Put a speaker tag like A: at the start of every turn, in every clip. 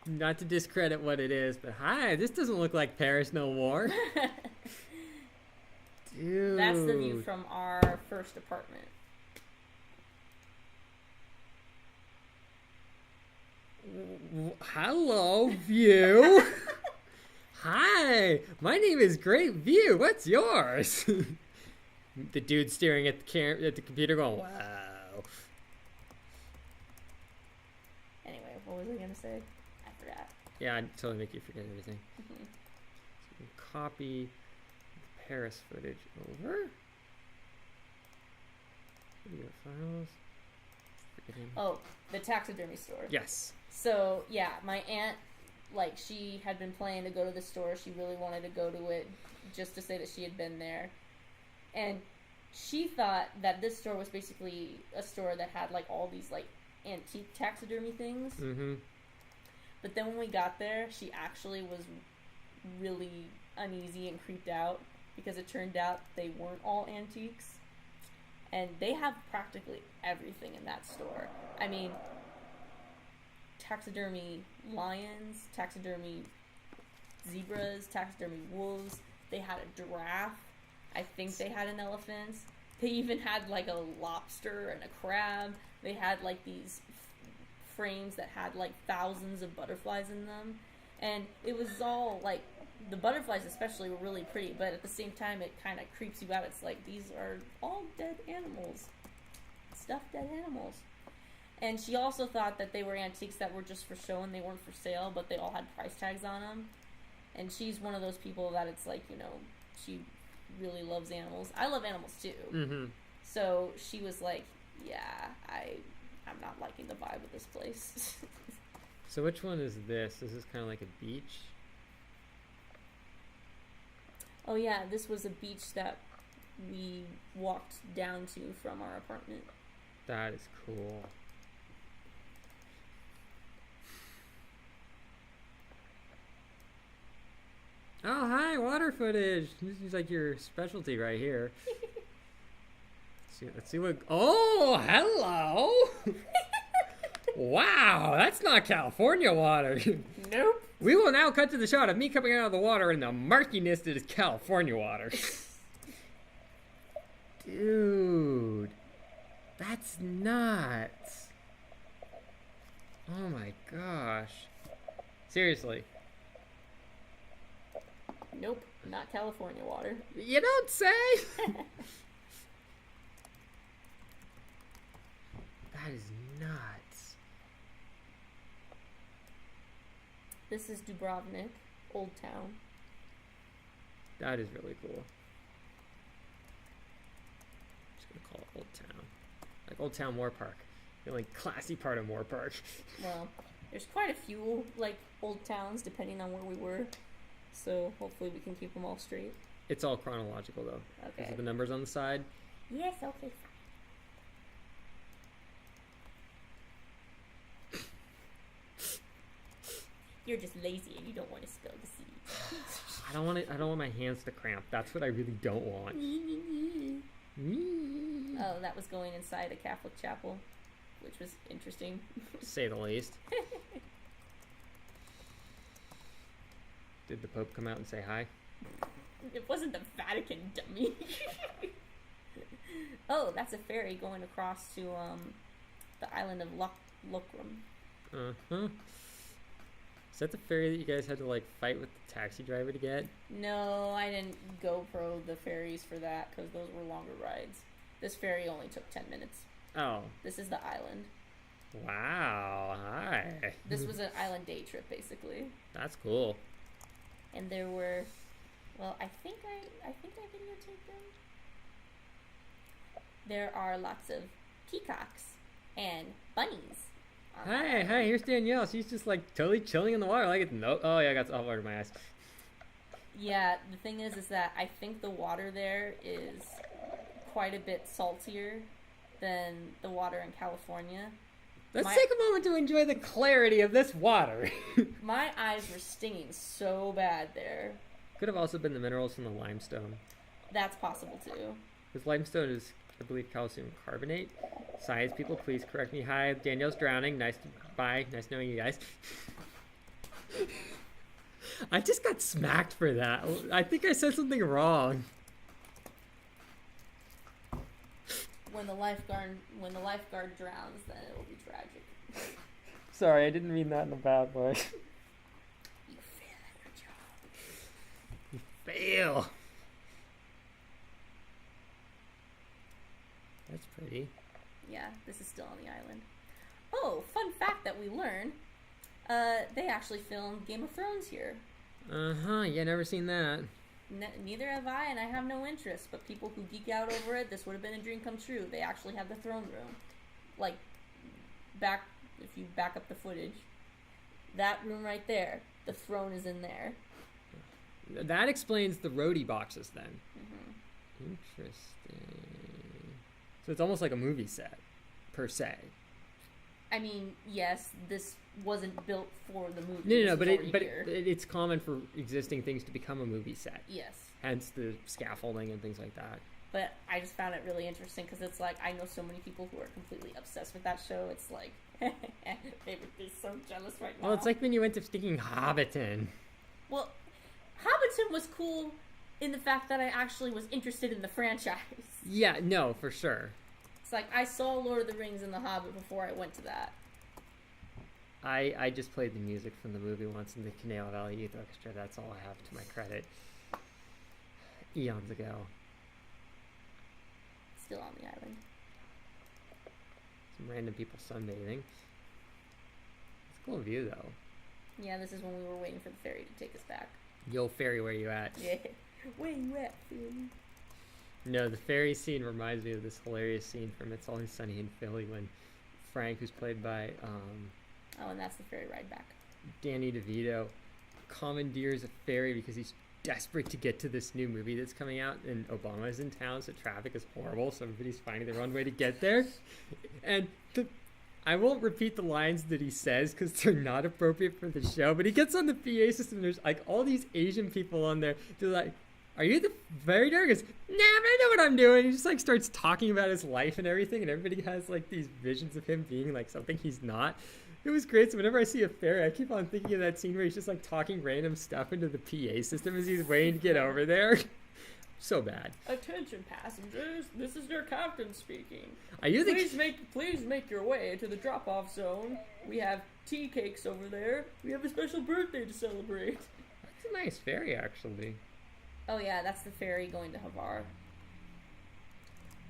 A: Not to discredit what it is, but hi, this doesn't look like Paris no more. Dude.
B: That's the view from our first apartment.
A: Hello, view. Hi, my name is Great View. What's yours? The dude staring at the computer going, wow.
B: Anyway, what was I going to say? I forgot.
A: Yeah, I'd totally make you forget everything. So you can copy the Paris footage over. Video files.
B: Oh, the taxidermy store.
A: Yes.
B: So, yeah, my aunt, like, she had been planning to go to the store. She really wanted to go to it just to say that she had been there. And she thought that this store was basically a store that had, like, all these, like, antique taxidermy things.
A: Mm-hmm.
B: But then when we got there, she actually was really uneasy and creeped out because it turned out they weren't all antiques. And they have practically everything in that store. I mean, taxidermy lions, taxidermy zebras, taxidermy wolves. They had a giraffe. I think they had an elephant. They even had like a lobster and a crab. They had like these frames that had like thousands of butterflies in them. And it was all like, the butterflies especially were really pretty, but at the same time it kind of creeps you out. It's like, these are all dead animals. Stuffed dead animals. And she also thought that they were antiques that were just for show and they weren't for sale, but they all had price tags on them. And she's one of those people that it's like, you know, she really loves animals. I love animals too.
A: Mm-hmm.
B: So she was like, yeah, I'm not liking the vibe of this place.
A: So which one is this? This is kind of like a beach.
B: Oh yeah, this was a beach that we walked down to from our apartment.
A: That is cool. Oh, hi, water footage. This is like your specialty right here. Let's see what. Oh, hello. Wow, that's not California water.
B: Nope.
A: We will now cut to the shot of me coming out of the water in the murkiness that is California water. Dude, that's nuts. Oh my gosh. Seriously.
B: Nope, not California water.
A: You don't say? That is nuts.
B: This is Dubrovnik, Old Town.
A: That is really cool. Just gonna call it Old Town. Like Old Town Moore Park. The only classy part of Moore Park.
B: Well, there's quite a few, like, old towns depending on where we were. So hopefully we can keep them all straight.
A: It's all chronological though.
B: Okay.
A: These are the numbers on the side.
B: Yes, okay, fine. You're just lazy and you don't want to spill the seeds.
A: I don't want my hands to cramp. That's what I really don't want.
B: Oh, that was going inside a Catholic chapel, which was interesting.
A: To say the least. Did the Pope come out and say hi?
B: It wasn't the Vatican, dummy. Oh, that's a ferry going across to the island of Lokrum.
A: Uh-huh. Is that the ferry that you guys had to like fight with the taxi driver to get?
B: No, I didn't GoPro the ferries for that because those were longer rides. This ferry only took 10 minutes.
A: Oh.
B: This is the island.
A: Wow. Hi.
B: This was an island day trip, basically.
A: That's cool.
B: And there were, well, I think I videotaped them. There are lots of peacocks and bunnies.
A: Hi, here's Danielle. She's just like totally chilling in the water. Like it's no. Oh yeah, I got salt water in my eyes.
B: Yeah, the thing is that I think the water there is quite a bit saltier than the water in California.
A: Let's take a moment to enjoy the clarity of this water.
B: My eyes were stinging so bad there.
A: Could have also been the minerals from the limestone.
B: That's possible too.
A: Because limestone is, I believe, calcium carbonate. Science people, please correct me. Hi, Danielle's drowning. Nice knowing you guys. I just got smacked for that. I think I said something wrong.
B: When the lifeguard drowns, then it will be tragic.
A: Sorry, I didn't mean that in a bad way.
B: You fail at your job.
A: You fail. That's pretty.
B: Yeah, this is still on the island. Oh, fun fact that we learned. They actually filmed Game of Thrones here.
A: Yeah, never seen that.
B: Neither have I, and I have no interest. But people who geek out over it, this would have been a dream come true. They actually have the throne room. Like, if you back up the footage, that room right there, the throne is in there.
A: That explains the roadie boxes then.
B: Mm-hmm.
A: Interesting. So it's almost like a movie set, per se.
B: I mean, yes, this wasn't built for the movie.
A: No, but it's common for existing things to become a movie set.
B: Yes.
A: Hence the scaffolding and things like that.
B: But I just found it really interesting because it's like, I know so many people who are completely obsessed with that show. It's like, they would be so jealous right now.
A: Well, it's like when you went to sticking Hobbiton.
B: Well, Hobbiton was cool in the fact that I actually was interested in the franchise.
A: Yeah, no, for sure.
B: It's like, I saw Lord of the Rings and The Hobbit before I went to that.
A: I just played the music from the movie once in the Canal Valley Youth Orchestra. That's all I have to my credit. Eons ago.
B: Still on the island.
A: Some random people sunbathing. It's a cool view, though.
B: Yeah, this is when we were waiting for the ferry to take us back.
A: Yo, ferry, where you at?
B: Yeah. Where you at, Philly?
A: No, the ferry scene reminds me of this hilarious scene from It's Always Sunny in Philly when Frank, who's played by
B: Oh, and that's the ferry ride back.
A: Danny DeVito, commandeers a ferry because he's desperate to get to this new movie that's coming out, and Obama's in town, so traffic is horrible, so everybody's finding their own way to get there. And I won't repeat the lines that he says because they're not appropriate for the show, but he gets on the PA system and there's like all these Asian people on there. They're like, "Are you the ferry driver?" He goes, "Nah, but I know what I'm doing." He just like starts talking about his life and everything, and everybody has like these visions of him being like something he's not. It was great. So whenever I see a ferry, I keep on thinking of that scene where he's just like talking random stuff into the PA system as he's waiting to get over there. So bad.
B: Attention passengers, this is your captain speaking.
A: Are you the
B: Please make your way to the drop-off zone. We have tea cakes over there. We have a special birthday to celebrate.
A: That's a nice ferry, actually.
B: Oh yeah, that's the ferry going to Havar.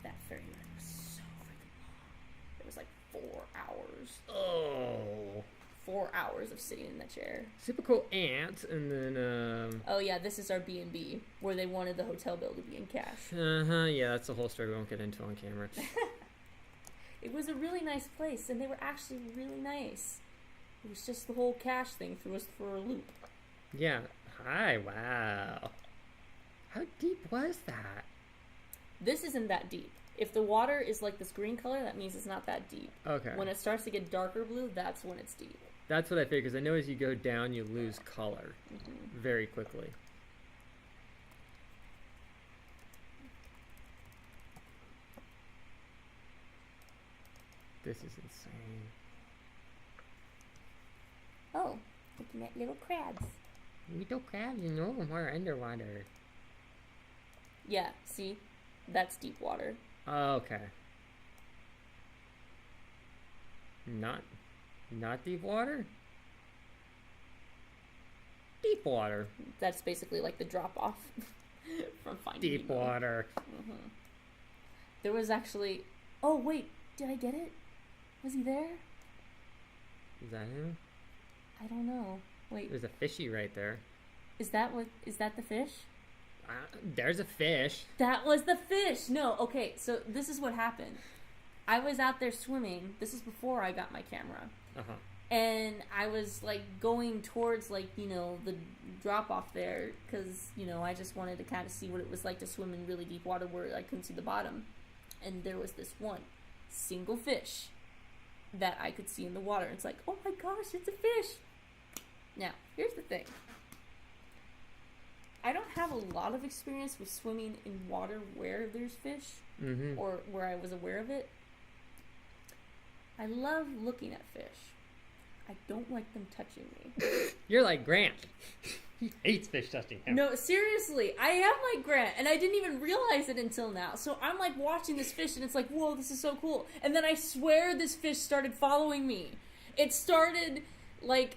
B: That ferry ride was so freaking long. It was like 4 hours.
A: Oh.
B: 4 hours of sitting in that chair.
A: Typical aunt, and then
B: Oh yeah, this is our B&B, where they wanted the hotel bill to be in cash.
A: Yeah, that's the whole story we won't get into on camera.
B: It was a really nice place, and they were actually really nice. It was just the whole cash thing threw us for a loop.
A: Yeah. Hi, wow. How deep was that?
B: This isn't that deep. If the water is like this green color, that means it's not that deep.
A: Okay.
B: When it starts to get darker blue, that's when it's deep.
A: That's what I figured, because I know as you go down, you lose color very quickly. This is insane.
B: Oh, looking at little crabs.
A: Little crabs, you know, are underwater.
B: Yeah, see? That's deep water.
A: Oh, okay. Not deep water? Deep water.
B: That's basically like the drop-off from Finding
A: Deep
B: Nemo.
A: water.
B: Mm-hmm. There was actually... Oh, wait. Did I get it? Was he there?
A: Is that him?
B: I don't know. Wait.
A: There's a fishy right there.
B: Is that the fish?
A: There's a fish.
B: That was the fish! No, okay, so this is what happened. I was out there swimming. This is before I got my camera.
A: Uh-huh.
B: And I was, like, going towards, like, you know, the drop-off there. Because, you know, I just wanted to kind of see what it was like to swim in really deep water where I couldn't see the bottom. And there was this one single fish that I could see in the water. It's like, oh my gosh, it's a fish! Now, here's the thing. I don't have a lot of experience with swimming in water where there's fish, or where I was aware of it. I love looking at fish. I don't like them touching me.
A: You're like Grant. He hates fish touching him.
B: No, seriously, I am like Grant, and I didn't even realize it until now. So I'm like watching this fish, and it's like, whoa, this is so cool. And then I swear this fish started following me. It started, like,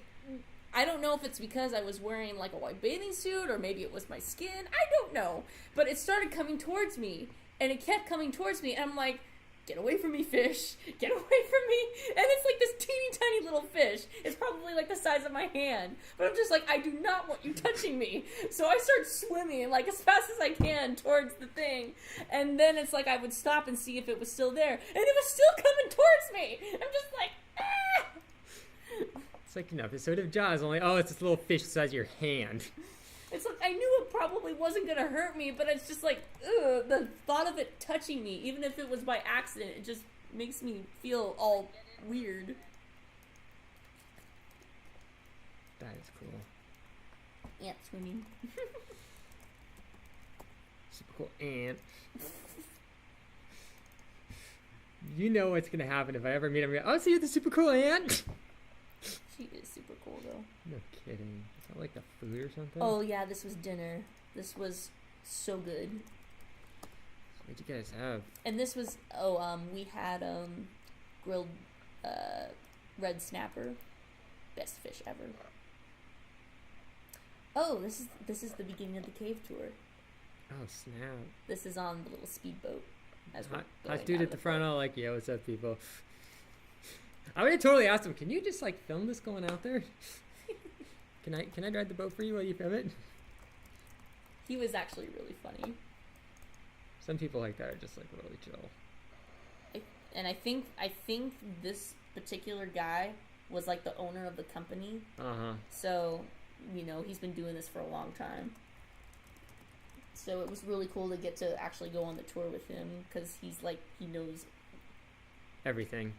B: I don't know if it's because I was wearing like a white bathing suit, or maybe it was my skin. I don't know. But it started coming towards me, and it kept coming towards me, and I'm like, get away from me, fish. Get away from me. And it's like this teeny tiny little fish. It's probably like the size of my hand. But I'm just like, I do not want you touching me. So I start swimming like as fast as I can towards the thing. And then it's like I would stop and see if it was still there. And it was still coming towards me. I'm just like, ah!
A: It's like an episode of Jaws, only, oh, it's this little fish the size of your hand.
B: It's like, I knew it probably wasn't going to hurt me, but it's just like, ugh, the thought of it touching me, even if it was by accident, it just makes me feel all weird.
A: That is cool.
B: Ant swimming.
A: Super cool ant. You know what's going to happen if I ever meet him. Oh, so you're the super cool ant?
B: She is super cool, though.
A: No kidding. Is that like the food or something?
B: Oh, yeah, this was dinner. This was so good.
A: What'd you guys have?
B: And this was, we had, grilled, red snapper. Best fish ever. Oh, this is the beginning of the cave tour.
A: Oh, snap.
B: This is on the little speedboat.
A: Hot dude at the front, all like, yeah, what's up, people? I would have totally asked him, can you just, like, film this going out there? Can I drive the boat for you while you film it?
B: He was actually really funny.
A: Some people like that are just, like, really chill.
B: I think this particular guy was, like, the owner of the company.
A: Uh-huh.
B: So, you know, he's been doing this for a long time. So it was really cool to get to actually go on the tour with him, because he's, like, he knows
A: everything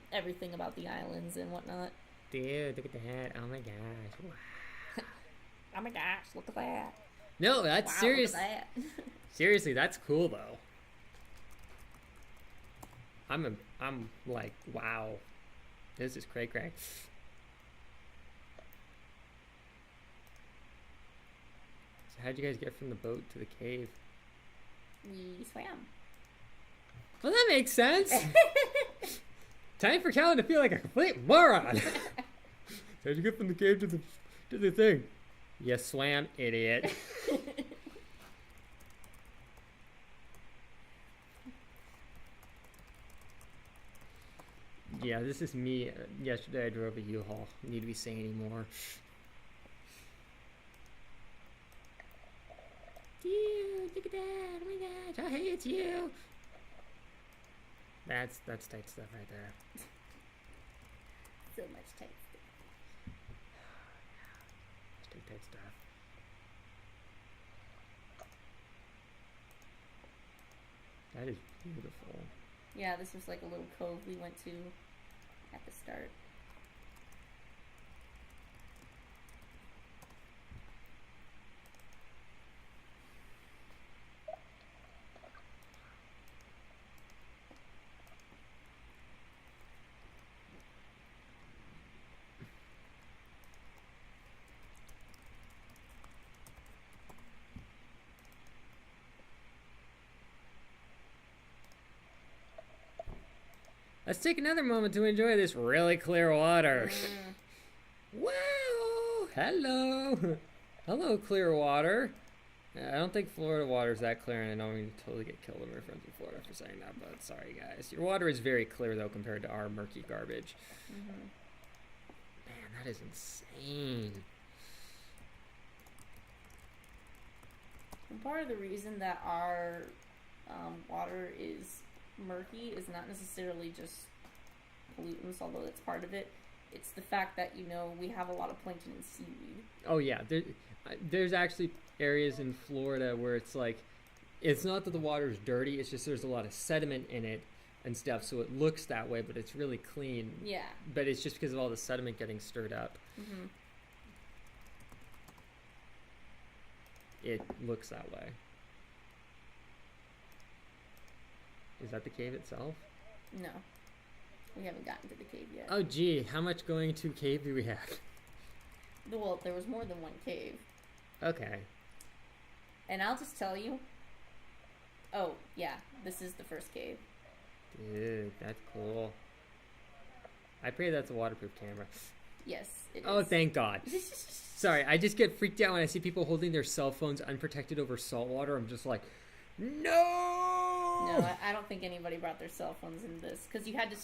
B: about the islands and whatnot.
A: Dude, look at that. Oh, my gosh. Wow.
B: Oh, my gosh, look at that.
A: No, that's
B: wow,
A: serious.
B: Look at that.
A: Seriously, that's cool, though. I'm like, wow. This is cray cray. So how'd you guys get from the boat to the cave?
B: We swam.
A: Well, that makes sense. Time for Callan to feel like a complete moron. How'd you get from the cave to the thing? You swam, idiot. Yeah, this is me. Yesterday I drove a U-Haul. Need to be saying anymore. Dude, look at that! Oh my gosh! Oh, hey, it's you! That's tight stuff right there.
B: So much tight stuff.
A: Tight stuff. That is beautiful.
B: Yeah, this was like a little cove we went to at the start.
A: Let's take another moment to enjoy this really clear water. Wow! Hello! Hello, clear water. I don't think Florida water is that clear, and I know I'm going to totally get killed by my friends in Florida for saying that, but sorry, guys. Your water is very clear, though, compared to our murky garbage.
B: Mm-hmm.
A: Man, that is insane.
B: And part of the reason that our water is murky is not necessarily just pollutants, although that's part of it. It's the fact that, you know, we have a lot of plankton and seaweed.
A: Oh, yeah. There's actually areas in Florida where it's like, it's not that the water is dirty, it's just there's a lot of sediment in it and stuff, so it looks that way, but it's really clean.
B: Yeah.
A: But it's just because of all the sediment getting stirred up.
B: Mm-hmm.
A: It looks that way. Is that the cave itself?
B: No. We haven't gotten to the cave yet.
A: Oh, gee. How much going to cave do we have?
B: Well, there was more than one cave.
A: Okay.
B: And I'll just tell you. Oh, yeah. This is the first cave.
A: Dude, that's cool. I pray that's a waterproof camera.
B: Yes, it is.
A: Oh, thank God. Sorry, I just get freaked out when I see people holding their cell phones unprotected over salt water. I'm just like, no!
B: No, I don't think anybody brought their cell phones in this. Because you had to...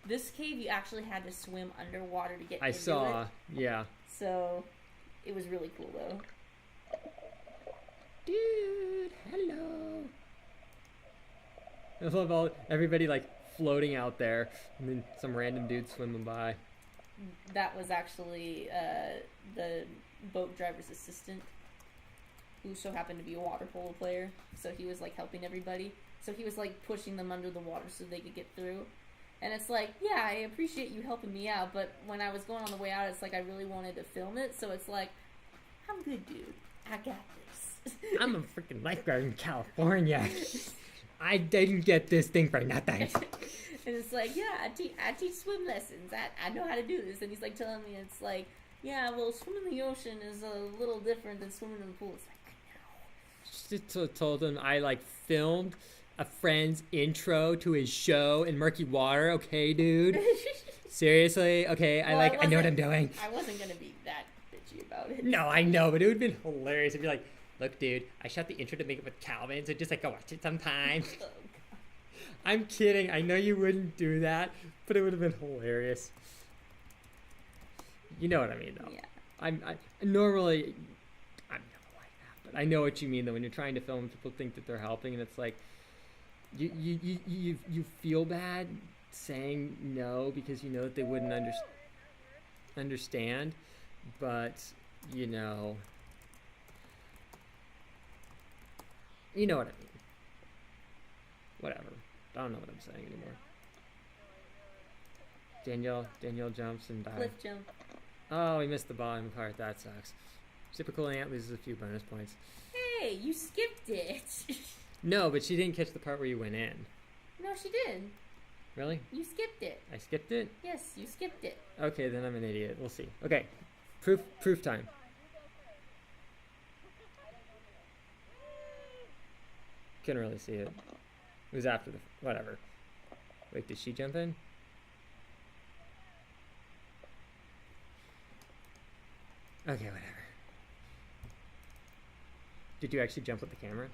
B: This cave, you actually had to swim underwater to get into it.
A: I saw, yeah.
B: So, it was really cool, though.
A: Dude, hello. I love all everybody like floating out there, and then some random dude swimming by.
B: That was actually the boat driver's assistant, who so happened to be a water polo player. So he was like helping everybody. So he was like pushing them under the water so they could get through. And it's like, yeah, I appreciate you helping me out, but when I was going on the way out, it's like I really wanted to film it. So it's like, I'm good, dude. I got this.
A: I'm a freaking lifeguard in California. I didn't get this thing for nothing.
B: And it's like, yeah, I teach swim lessons. I know how to do this. And he's like telling me, it's like, yeah, well, swimming in the ocean is a little different than swimming in the pool. It's like, I know.
A: Just told him I like filmed a friend's intro to his show in murky water. Okay, dude. Seriously? Okay,
B: Well,
A: I know what I'm doing.
B: I wasn't gonna be that bitchy about it.
A: No, I know, but it would have been hilarious if you're like, look, dude, I shot the intro to make it with Calvin, so just like go watch it sometime.
B: Oh,
A: I'm kidding. I know you wouldn't do that, but it would have been hilarious. You know what I mean, though.
B: yeah.
A: I normally I'm never like that, but I know what you mean though. When you're trying to film, people think that they're helping, and it's like you feel bad saying no because you know that they wouldn't understand, but you know what I mean. Whatever. I don't know what I'm saying anymore. Danielle jumps and dies.
B: Cliff jump.
A: Oh, we missed the bottom part. That sucks. Super cool ant loses a few bonus points.
B: Hey, you skipped it.
A: No, but she didn't catch the part where you went in.
B: No, she did.
A: Really?
B: You skipped it.
A: I skipped it?
B: Yes, you skipped it.
A: Okay, then I'm an idiot. We'll see. Okay. Proof time. Couldn't really see it. It was after the... Whatever. Wait, did she jump in? Okay, whatever. Did you actually jump with the camera?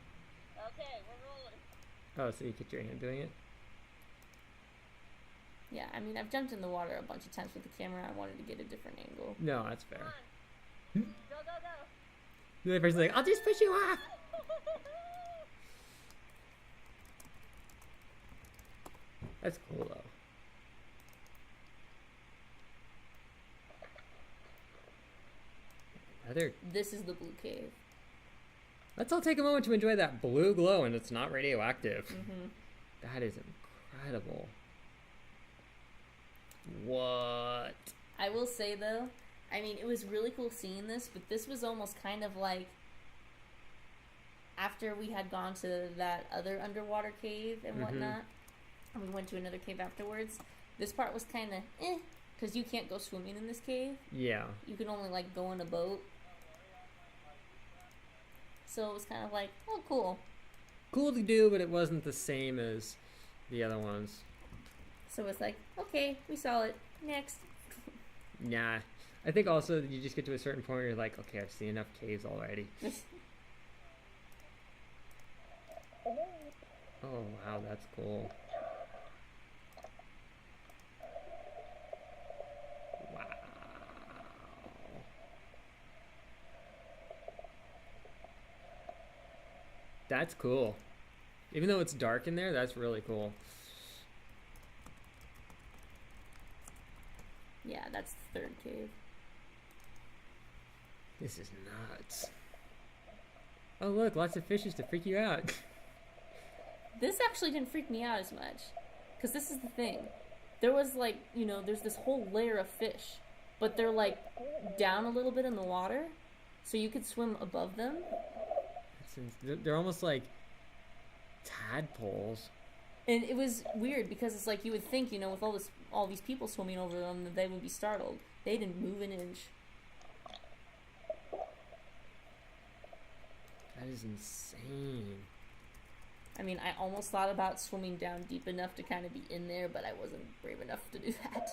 C: Okay, we're rolling.
A: Oh, so you get your hand doing it?
B: Yeah, I mean, I've jumped in the water a bunch of times with the camera. I wanted to get a different angle.
A: No, that's fair.
C: Go, go, go.
A: The other person's like, I'll just push you off! That's cool, though.
B: This is the blue cave.
A: Let's all take a moment to enjoy that blue glow, and it's not radioactive.
B: Mm-hmm.
A: That is incredible. What?
B: I will say, though, I mean, it was really cool seeing this, but this was almost kind of like after we had gone to that other underwater cave and whatnot, and we went to another cave afterwards. This part was kind of because you can't go swimming in this cave.
A: Yeah.
B: You can only, like, go in a boat. So it was kind of like, oh, cool.
A: Cool to do, but it wasn't the same as the other ones.
B: So it's like, okay, we saw it. Next.
A: Nah. I think also you just get to a certain point where you're like, okay, I've seen enough caves already. Oh, wow, that's cool. Wow. That's cool. Even though it's dark in there, that's really cool.
B: Yeah, that's the third cave.
A: This is nuts. Oh, look, lots of fishes to freak you out.
B: This actually didn't freak me out as much. Because this is the thing. There was, like, you know, there's this whole layer of fish. But they're, like, down a little bit in the water. So you could swim above them.
A: They're almost like tadpoles.
B: And it was weird because it's like you would think, you know, with all these people swimming over them, that they would be startled. They didn't move an inch.
A: That is insane.
B: I mean, I almost thought about swimming down deep enough to kind of be in there, but I wasn't brave enough to do that.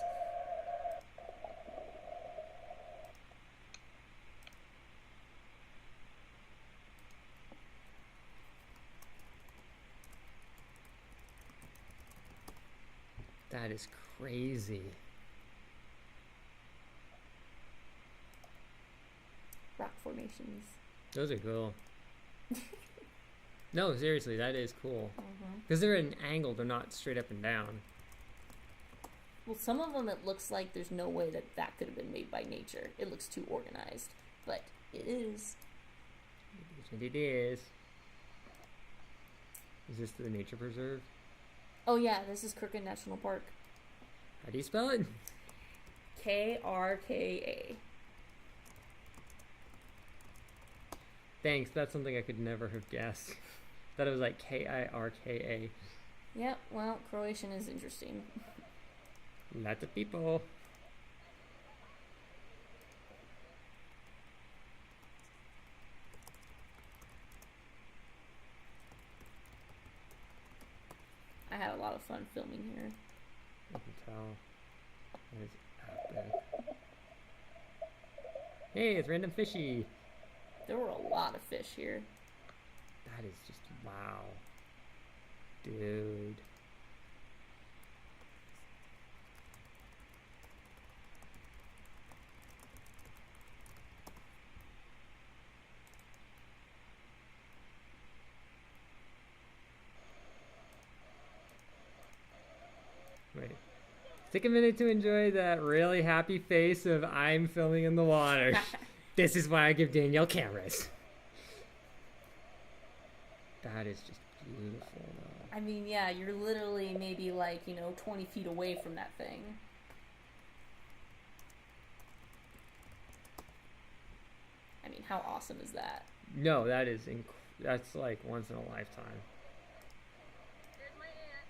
A: That is crazy.
B: Rock formations.
A: Those are cool. No, seriously, that is cool.
B: Mm-hmm.
A: Because they're at an angle, they're not straight up and down.
B: Well, some of them it looks like there's no way that that could have been made by nature. It looks too organized. But it is.
A: It is. Is this the nature preserve?
B: Oh yeah, this is Crooked National Park.
A: How do you spell it?
B: Krka.
A: Thanks, that's something I could never have guessed. Thought it was like Kirka.
B: Yep, well, Croatian is interesting.
A: Lots of people.
B: I had a lot of fun filming here.
A: I can tell. That is epic. Hey, it's Random Fishy.
B: There were a lot of fish here.
A: That is just wow. Dude. Wait. Take a minute to enjoy that really happy face of I'm filming in the water. This is why I give Danielle cameras. That is just beautiful, though.
B: I mean, yeah, you're literally maybe like, 20 feet away from that thing. I mean, how awesome is that?
A: No, that is that's like once in a lifetime.
C: There's my aunt.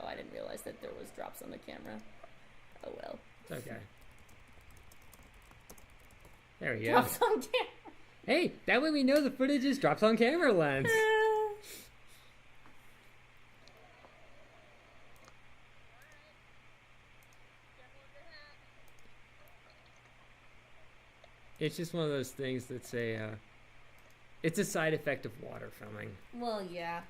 B: Oh, I didn't realize that there was drops on the camera. Oh well.
A: It's okay. There we go.
B: Drops on camera.
A: Hey, that way we know the footage is drops on camera lens. It's just one of those things that's it's a side effect of water filming.
B: Well, yeah.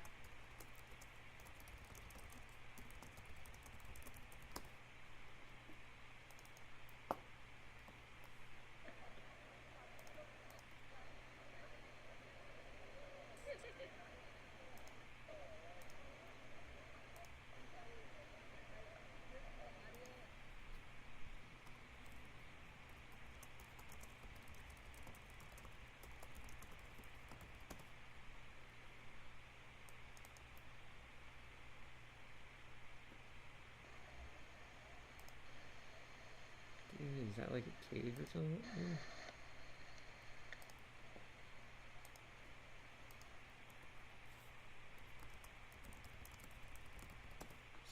A: Dude, is that like a cave or something?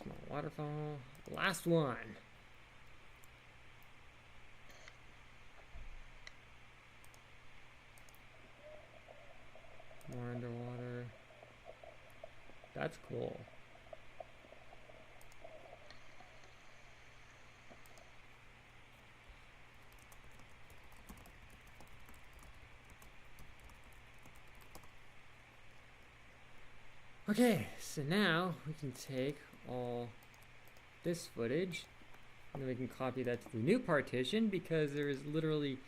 A: Small waterfall. Last one. More underwater. That's cool. Okay, so now we can take all this footage and then we can copy that to the new partition because there is literally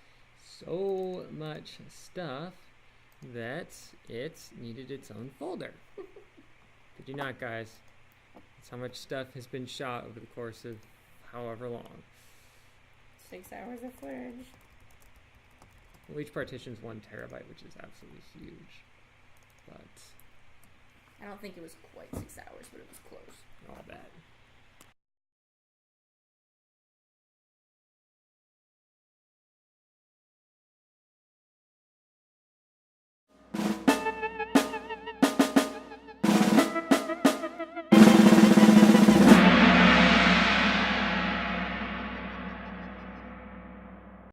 A: so much stuff that it needed its own folder. Did you not, guys? That's how much stuff has been shot over the course of however long.
B: 6 hours of footage.
A: Well, each partition's 1 terabyte, which is absolutely huge. But
B: I don't think it was quite 6 hours, but it was close.
A: I'll bet.